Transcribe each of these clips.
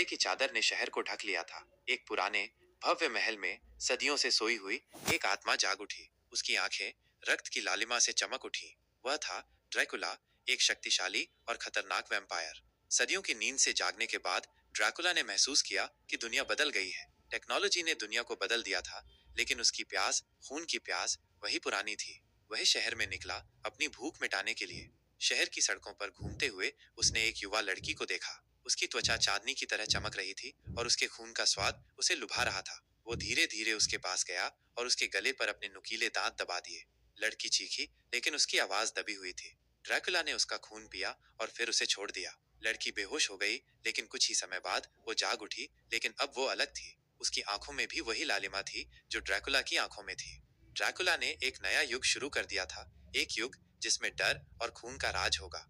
की चादर ने शहर को ढक लिया था। एक पुराने भव्य महल में सदियों से सोई हुई एक आत्मा जाग उठी। उसकी आंखें रक्त की लालिमा से चमक उठी। वह था ड्रैकुला, एक शक्तिशाली और खतरनाक वैम्पायर। सदियों की नींद से जागने के बाद ड्रैकुला ने महसूस किया कि दुनिया बदल गई है। टेक्नोलॉजी ने दुनिया को बदल दिया था, लेकिन उसकी प्यास, खून की प्यास, वही पुरानी थी। वह शहर में निकला अपनी भूख मिटाने के लिए। शहर की सड़कों पर घूमते हुए उसने एक युवा लड़की को देखा। उसकी त्वचा चांदनी की तरह चमक रही थी और उसके खून का स्वाद उसे लुभा रहा था। वो धीरे धीरे उसके पास गया और उसके गले पर अपने नुकीले दांत दबा दिए। लड़की चीखी, लेकिन उसकी आवाज दबी हुई थी। ड्रैकुला ने उसका खून पिया और फिर उसे छोड़ दिया। लड़की बेहोश हो गई, लेकिन कुछ ही समय बाद वो जाग उठी, लेकिन अब वो अलग थी। उसकी आंखों में भी वही लालिमा थी जो ड्रैकुला की आंखों में थी। ड्रैकुला ने एक नया युग शुरू कर दिया था, एक युग जिसमें डर और खून का राज होगा।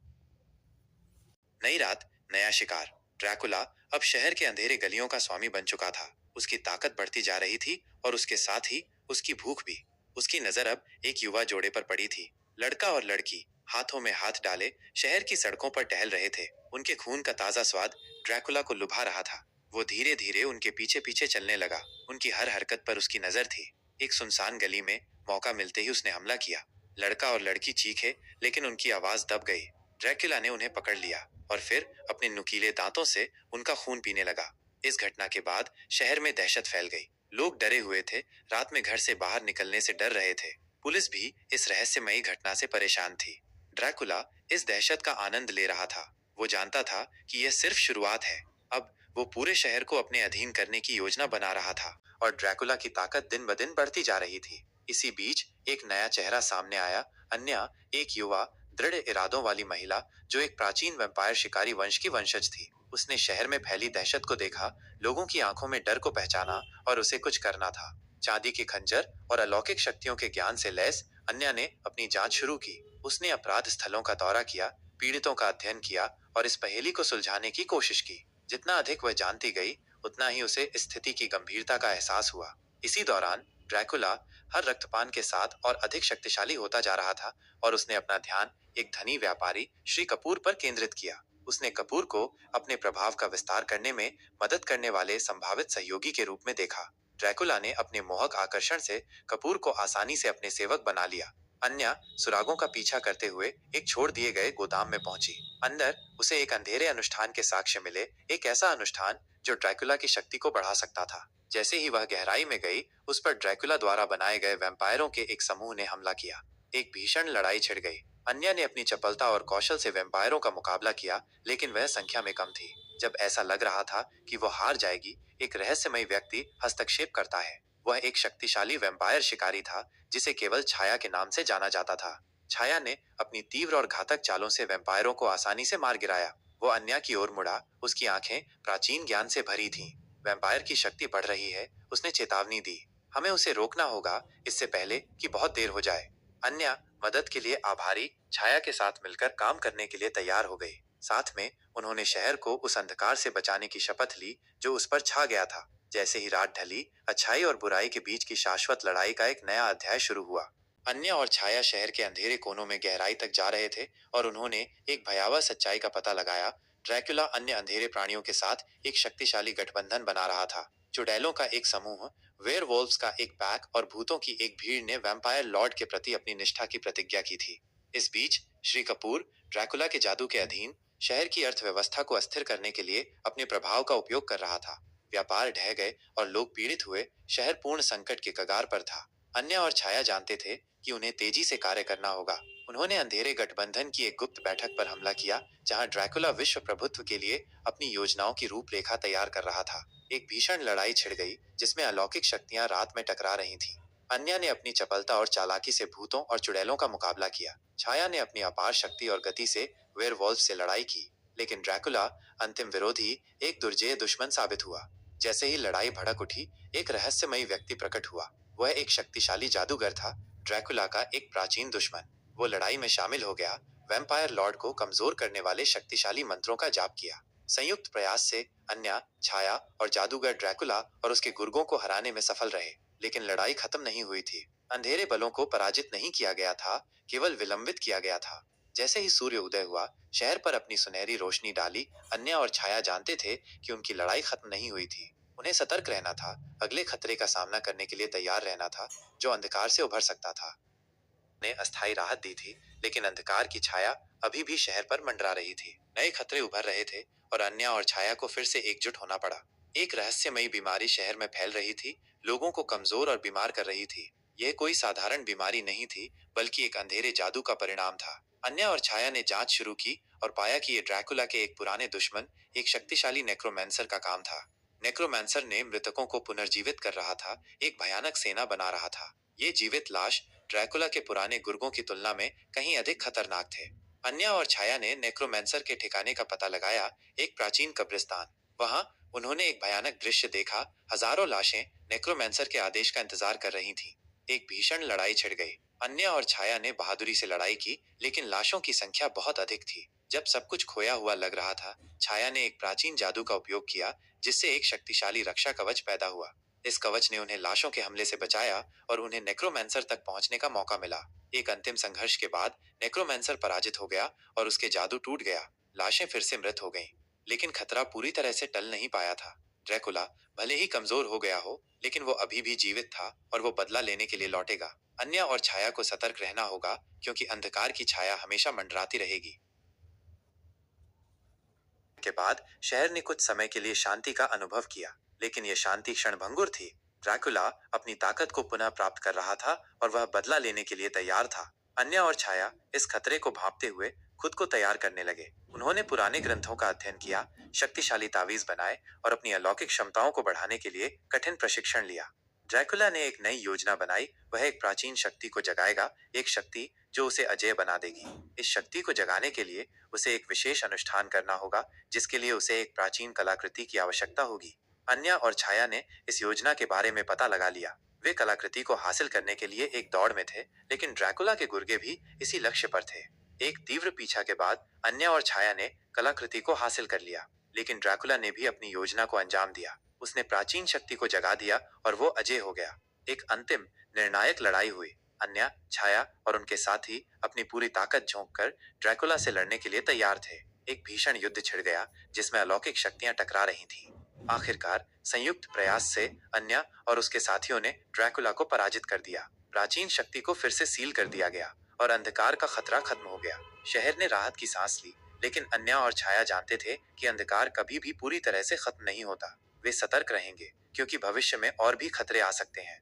नई रात, नया शिकार। ड्रैकुला अब शहर के अंधेरे गलियों का स्वामी बन चुका था। उसकी ताकत बढ़ती जा रही थी और उसके साथ ही उसकी भूख भी। उसकी नजर अब एक युवा जोड़े पर पड़ी थी। लड़का और लड़की हाथों में हाथ डाले शहर की सड़कों पर टहल रहे थे। उनके खून का ताजा स्वाद ड्रैकुला को लुभा रहा था। वो धीरे धीरे उनके पीछे पीछे चलने लगा। उनकी हर हरकत पर उसकी नजर थी। एक सुनसान गली में मौका मिलते ही उसने हमला किया। लड़का और लड़की चीखे, लेकिन उनकी आवाज दब गई। ड्रैकुला ने उन्हें पकड़ लिया और फिर अपने नुकीले दांतों से उनका खून पीने लगा। इस घटना के बाद शहर में दहशत फैल गई। लोग डरे हुए थे, रात में घर से बाहर निकलने से डर रहे थे। पुलिस भी इस रहस्यमयी घटना से परेशान थी। ड्रैकुला इस दहशत का आनंद ले रहा था। वो जानता था कि यह सिर्फ शुरुआत है। अब वो पूरे शहर को अपने अधीन करने की योजना बना रहा था और ड्रैकुला की ताकत दिन ब दिन बढ़ती जा रही थी। इसी बीच एक नया चेहरा सामने आया। अन्या, एक युवा दृढ़ इरादों वाली महिला जो एक प्राचीन वैम्पायर शिकारी वंश की वंशज थी। उसने शहर में फैली दहशत को देखा, लोगों की आंखों में डर को पहचाना और उसे कुछ करना था। चांदी के खंजर और अलौकिक शक्तियों के ज्ञान से लैस अन्या ने अपनी जांच शुरू की। उसने अपराध स्थलों का दौरा किया, पीड़ितों का अध्ययन किया और इस पहेली को सुलझाने की कोशिश की। जितना अधिक वह जानती गई, उतना ही उसे स्थिति की गंभीरता का एहसास हुआ। इसी दौरान ड्रैकुला हर रक्तपान के साथ और अधिक शक्तिशाली होता जा रहा था और उसने अपना ध्यान एक धनी व्यापारी श्री कपूर पर केंद्रित किया। उसने कपूर को अपने प्रभाव का विस्तार करने में मदद करने वाले संभावित सहयोगी के रूप में देखा। ड्रैकुला ने अपने मोहक आकर्षण से कपूर को आसानी से अपने सेवक बना लिया। अन्या सुरागों का पीछा करते हुए एक छोड़ दिए गए गोदाम में पहुंची। अंदर उसे एक अंधेरे अनुष्ठान के साक्ष्य मिले, एक ऐसा अनुष्ठान जो ड्रैकुला की शक्ति को बढ़ा सकता था। जैसे ही वह गहराई में गई, उस पर ड्रैकुला द्वारा बनाए गए वैम्पायरों के एक समूह ने हमला किया। एक भीषण लड़ाई छिड़ गई। अन्या ने अपनी चपलता और कौशल से वैम्पायरों का मुकाबला किया, लेकिन वह संख्या में कम थी। जब ऐसा लग रहा था कि वो हार जाएगी, एक रहस्यमय व्यक्ति हस्तक्षेप करता है। वह एक शक्तिशाली वैम्पायर शिकारी था जिसे केवल छाया के नाम से जाना जाता था। छाया ने अपनी तीव्र और घातक चालों से वैम्पायरों को आसानी से मार गिराया। वो अन्या की ओर मुड़ा, उसकी आंखें प्राचीन ज्ञान से भरी थीं। वैम्पायर की शक्ति बढ़ रही है, उसने चेतावनी दी। हमें उसे रोकना होगा, इससे पहले कि बहुत देर हो जाए। अन्या मदद के लिए आभारी छाया के साथ मिलकर काम करने के लिए तैयार हो गई। साथ में उन्होंने शहर को उस अंधकार से बचाने की शपथ ली जो उस पर छा गया था। जैसे ही रात ढली, अच्छाई और बुराई के बीच की शाश्वत लड़ाई का एक नया अध्याय शुरू हुआ। अन्य और छाया शहर के अंधेरे कोनों में गहराई तक जा रहे थे और उन्होंने एक भयावह सच्चाई का पता लगाया। ड्रैकुला अन्य अंधेरे प्राणियों के साथ एक शक्तिशाली गठबंधन बना रहा था। चुड़ैलों का एक समूह, वेयरवोल्व्स का एक पैक और भूतों की एक भीड़ ने वैम्पायर लॉर्ड के प्रति अपनी निष्ठा की प्रतिज्ञा की थी। इस बीच श्री कपूर ड्रैकुला के जादू के अधीन शहर की अर्थव्यवस्था को अस्थिर करने के लिए अपने प्रभाव का उपयोग कर रहा था। व्यापार ढह गए और लोग पीड़ित हुए। शहर पूर्ण संकट के कगार पर था। अन्य और छाया जानते थे कि उन्हें तेजी से कार्य करना होगा। उन्होंने अंधेरे गठबंधन की एक गुप्त बैठक पर हमला किया, जहां ड्रैकुला विश्व प्रभुत्व के लिए अपनी योजनाओं की रूपरेखा तैयार कर रहा था। एक भीषण लड़ाई छिड़ गई, जिसमें अलौकिक शक्तियां रात में टकरा रही थीं। अन्या ने अपनी चपलता और चालाकी से भूतों और चुड़ैलों का मुकाबला किया। छाया ने अपनी अपार शक्ति और गति से वेयरवोल्व से लड़ाई की, लेकिन ड्रैकुला अंतिम विरोधी, एक दुर्जेय दुश्मन साबित हुआ। जैसे ही लड़ाई भड़क उठी, एक रहस्यमयी व्यक्ति प्रकट हुआ। वह एक शक्तिशाली जादूगर था, ड्रैकुला का एक प्राचीन दुश्मन। वो लड़ाई में शामिल हो गया, वैम्पायर लॉर्ड को कमजोर करने वाले शक्तिशाली मंत्रों का जाप किया। संयुक्त प्रयास से अन्या, छाया और जादूगर ड्रैकुला और उसके गुर्गों को हराने में सफल रहे, लेकिन लड़ाई खत्म नहीं हुई थी। अंधेरे बलों को पराजित नहीं किया गया था, केवल विलंबित किया गया था। जैसे ही सूर्य उदय हुआ, शहर पर अपनी सुनहरी रोशनी डाली। अन्या और छाया जानते थे कि उनकी लड़ाई खत्म नहीं हुई थी। उन्हें सतर्क रहना था, अगले खतरे का सामना करने के लिए तैयार रहना था, जो अंधकार से उभर सकता था। ने अस्थायी राहत दी थी, लेकिन अंधकार की छाया अभी भी शहर पर मंडरा रही थी। नए खतरे उभर रहे थे और अन्या और छाया को फिर से एकजुट होना पड़ा। एक रहस्यमयी बीमारी शहर में फैल रही थी, लोगों को कमजोर और बीमार कर रही थी। यह कोई साधारण बीमारी नहीं थी, बल्कि एक अंधेरे जादू का परिणाम था। अन्या और छाया ने जांच शुरू की और पाया कि ये ड्रैकुला के एक पुराने दुश्मन, एक शक्तिशाली नेक्रोमैंसर का काम था। नेक्रोमैंसर ने मृतकों को पुनर्जीवित कर रहा था, एक भयानक सेना बना रहा था। ये जीवित लाश ड्रैकुला के पुराने गुर्गों की तुलना में कहीं अधिक खतरनाक थे। अन्या और छाया ने नेक्रोमैंसर के ठिकाने का पता लगाया, एक प्राचीन कब्रिस्तान। वहां उन्होंने एक भयानक दृश्य देखा। हजारों लाशें नेक्रोमैंसर के आदेश का इंतजार कर रही थीं। एक भीषण लड़ाई छिड़ गई। अन्या और छाया ने बहादुरी से लड़ाई की, लेकिन लाशों की संख्या बहुत अधिक थी। जब सब कुछ खोया हुआ लग रहा था, छाया ने एक प्राचीन जादू का उपयोग किया, जिससे एक शक्तिशाली रक्षा कवच पैदा हुआ। इस कवच ने उन्हें लाशों के हमले से बचाया और उन्हें नेक्रोमैंसर तक पहुंचने का मौका मिला। एक अंतिम संघर्ष के बाद नेक्रोमैंसर पराजित हो गया और उसके जादू टूट गया। लाशें फिर से मृत हो गईं, लेकिन खतरा पूरी तरह से टल नहीं पाया था। ड्रैकुला भले ही कमजोर हो गया हो, लेकिन वो अभी भी जीवित था और वो बदला लेने के लिए लौटेगा। अन्या और छाया को सतर्क रहना होगा, क्योंकि अंधकार की छाया हमेशा मंडराती रहेगी। के बाद शहर ने कुछ समय के लिए शांति का अनुभव किया, लेकिन यह शांति क्षणभंगुर थी। ड्रैकुला अपनी ताकत को पुनः प्राप्त कर रहा था और वह बदला लेने के लिए तैयार था। अन्या और छाया इस खतरे को भांपते हुए खुद को तैयार करने लगे। उन्होंने पुराने ग्रंथों का अध्ययन किया, शक्तिशाली तावीज बनाए और अपनी अलौकिक क्षमताओं को बढ़ाने के लिए कठिन प्रशिक्षण लिया। ड्रैकुला ने एक नई योजना बनाई। वह एक प्राचीन शक्ति को जगाएगा, एक शक्ति जो उसे अजेय बना देगी। इस शक्ति को जगाने के लिए उसे एक विशेष अनुष्ठान करना होगा, जिसके लिए उसे एक प्राचीन कलाकृति की आवश्यकता होगी। अन्या और छाया ने इस योजना के बारे में पता लगा लिया। वे कलाकृति को हासिल करने के लिए एक दौड़ में थे, लेकिन ड्रैकुला के गुर्गे भी इसी लक्ष्य पर थे। एक तीव्र पीछा के बाद अन्या और छाया ने कलाकृति को हासिल कर लिया, लेकिन ड्रैकुला ने भी अपनी योजना को अंजाम दिया। उसने प्राचीन शक्ति को जगा दिया और वो अजेय हो गया। एक अंतिम निर्णायक लड़ाई हुई। अन्या, छाया और उनके साथी अपनी पूरी ताकत झोंक कर ड्रैकुला से लड़ने के लिए तैयार थे। एक भीषण युद्ध छिड़ गया, जिसमें अलौकिक शक्तियां टकरा रही थीं। आखिरकार संयुक्त प्रयास से अन्या और उसके साथियों ने ड्रैकुला को पराजित कर दिया। प्राचीन शक्ति को फिर से सील कर दिया गया और अंधकार का खतरा खत्म हो गया। शहर ने राहत की सांस ली, लेकिन अन्या और छाया जानते थे कि अंधकार कभी भी पूरी तरह से खत्म नहीं होता। वे सतर्क रहेंगे, क्योंकि भविष्य में और भी खतरे आ सकते हैं।